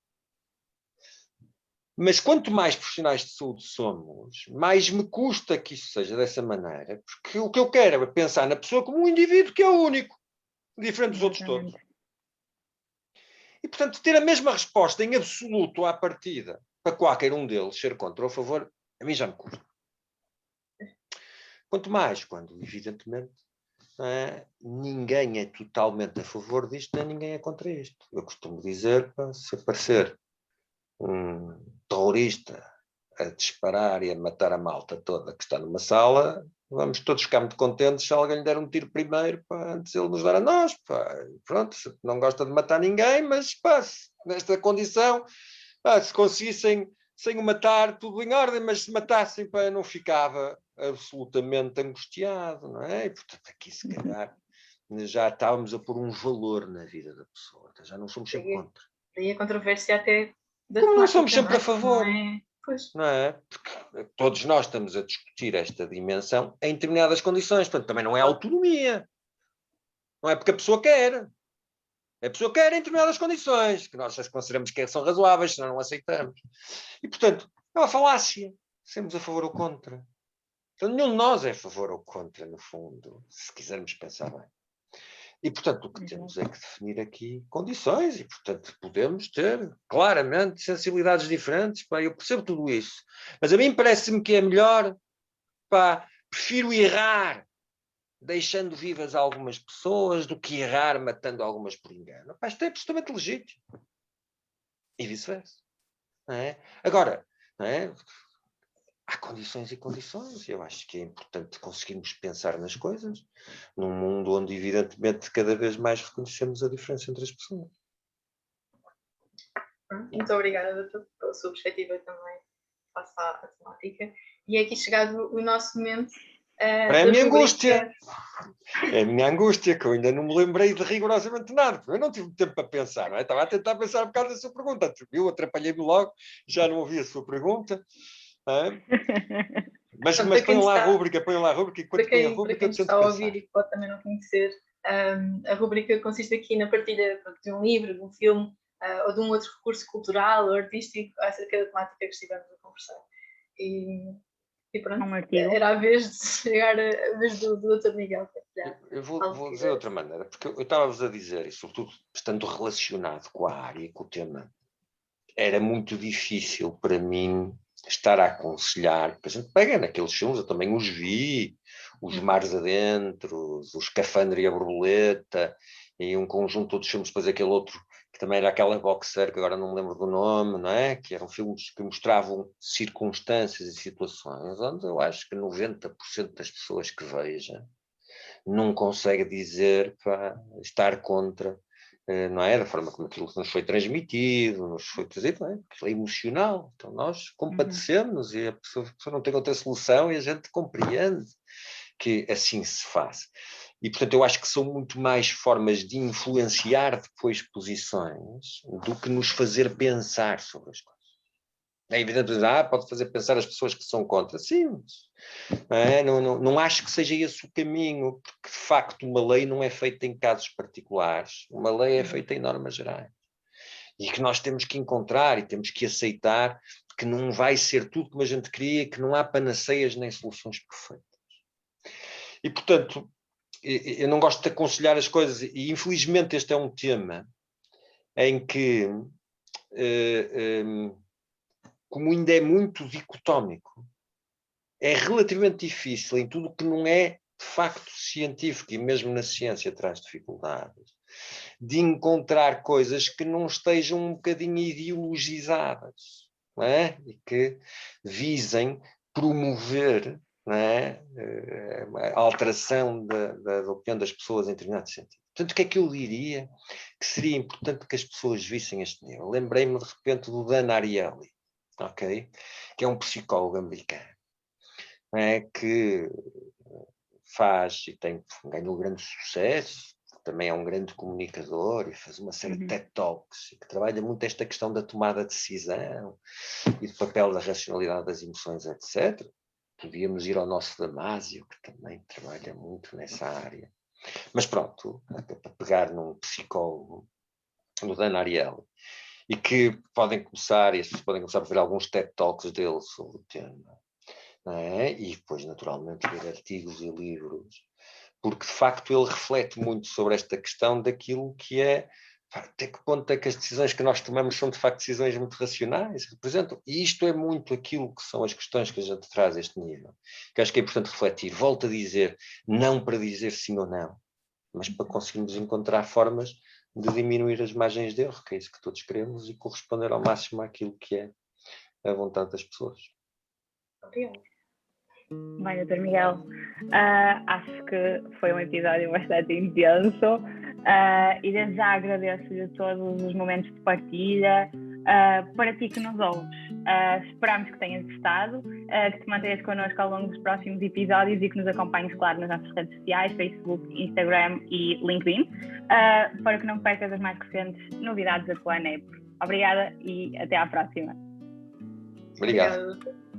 Mas quanto mais profissionais de saúde somos, mais me custa que isso seja dessa maneira, porque o que eu quero é pensar na pessoa como um indivíduo que é o único, diferente dos outros todos. E, portanto, ter a mesma resposta em absoluto à partida, para qualquer um deles ser contra ou a favor, a mim já me custa. Quanto mais quando, evidentemente, ninguém é totalmente a favor disto, nem ninguém é contra isto. Eu costumo dizer, se aparecer um terrorista a disparar e a matar a malta toda que está numa sala, vamos todos ficar muito contentes se alguém lhe der um tiro primeiro, antes ele nos dar a nós. Pronto, não gosta de matar ninguém, mas nesta condição, se conseguissem sem o matar, tudo em ordem, mas se matassem, não ficava absolutamente angustiado, não é? E, portanto, aqui se calhar já estávamos a pôr um valor na vida da pessoa, já não somos sempre contra. Daí a controvérsia até da como não temática, somos sempre a favor, Pois. não é? Porque todos nós estamos a discutir esta dimensão em determinadas condições, portanto também não é autonomia, não é porque a pessoa quer. A pessoa quer em determinadas condições, que nós as consideramos que são razoáveis, senão não aceitamos. E, portanto, é uma falácia. Sermos a favor ou contra. Então, nenhum de nós é a favor ou contra, no fundo, se quisermos pensar bem. E, portanto, o que temos é que definir aqui condições e, portanto, podemos ter, claramente, sensibilidades diferentes. Eu percebo tudo isso. Mas a mim parece-me que é melhor, prefiro errar deixando vivas algumas pessoas do que errar matando algumas por engano. Isto é absolutamente legítimo. E vice-versa. Agora, há condições e condições. Eu acho que é importante conseguirmos pensar nas coisas num mundo onde, evidentemente, cada vez mais reconhecemos a diferença entre as pessoas. Muito obrigada, doutor, pela sua perspectiva também face à temática. E é aqui chegado o nosso momento. É a minha angústia. É a minha angústia, que eu ainda não me lembrei de rigorosamente nada, porque eu não tive tempo para pensar, não é? Estava a tentar pensar por causa da sua pergunta. Eu atrapalhei-me logo, já não ouvi a sua pergunta. Mas ponham lá a rúbrica, e quando põem a rúbrica... Para quem está a ouvir e que pode também não conhecer, a rúbrica consiste aqui na partilha de um livro, de um filme, ou de um outro recurso cultural ou artístico acerca da temática que estivemos a conversar. E pronto, era a vez de chegar a vez do Dr. Miguel. Eu vou dizer de outra maneira, porque eu estava-vos a dizer, e sobretudo estando relacionado com a área e com o tema, era muito difícil para mim estar a aconselhar, porque a gente pega naqueles filmes, eu também os vi, os Mares Adentro, os Escafandro e a Borboleta, e um conjunto de outros filmes, depois aquele outro, que também era aquela boxer, que agora não me lembro do nome, não é? Que eram filmes que mostravam circunstâncias e situações, onde eu acho que 90% das pessoas que vejam não consegue dizer estar contra, não é? Da forma como aquilo nos foi transmitido, nos foi trazido, não é? Aquilo é emocional. Então nós compadecemos e a pessoa não tem outra solução e a gente compreende que assim se faz. E, portanto, eu acho que são muito mais formas de influenciar depois posições do que nos fazer pensar sobre as coisas. É evidente, pode fazer pensar as pessoas que são contra. Sim, não acho que seja esse o caminho, porque de facto uma lei não é feita em casos particulares, uma lei é feita em normas gerais. E que nós temos que encontrar e temos que aceitar que não vai ser tudo como a gente queria, que não há panaceias nem soluções perfeitas. E, portanto, eu não gosto de aconselhar as coisas, e infelizmente este é um tema em que, como ainda é muito dicotómico, é relativamente difícil em tudo o que não é de facto científico, e mesmo na ciência traz dificuldades, de encontrar coisas que não estejam um bocadinho ideologizadas, não é? E que visem promover, não é? A alteração da opinião das pessoas em determinado sentido. Portanto, o que é que eu diria que seria importante que as pessoas vissem este nível? Lembrei-me de repente do Dan Ariely, okay? Que é um psicólogo americano, que faz e ganhou grande sucesso, também é um grande comunicador e faz uma série de TED Talks, e que trabalha muito esta questão da tomada de decisão e do papel da racionalidade das emoções, etc. Podíamos ir ao nosso Damásio, que também trabalha muito nessa área. Mas pronto, para pegar num psicólogo, no Dan Ariely, e que podem começar a ver alguns TED Talks dele sobre o tema. E depois, naturalmente, ler artigos e livros, porque de facto ele reflete muito sobre esta questão daquilo que é, até que ponto é que as decisões que nós tomamos são de facto decisões muito racionais, representam, e isto é muito aquilo que são as questões que a gente traz a este nível, que acho que é importante refletir. Volto a dizer, não para dizer sim ou não, mas para conseguirmos encontrar formas de diminuir as margens de erro, que é isso que todos queremos, e corresponder ao máximo àquilo que é a vontade das pessoas. Obrigada. Bem, Dr. Miguel, acho que foi um episódio bastante intenso e desde já agradeço-lhe todos os momentos de partilha. Para ti que nos ouves, esperamos que tenhas gostado, que te mantenhas connosco ao longo dos próximos episódios e que nos acompanhes, claro, nas nossas redes sociais, Facebook, Instagram e LinkedIn, para que não percas as mais recentes novidades da tua ANEP. Obrigada e até à próxima. Obrigado. Obrigada.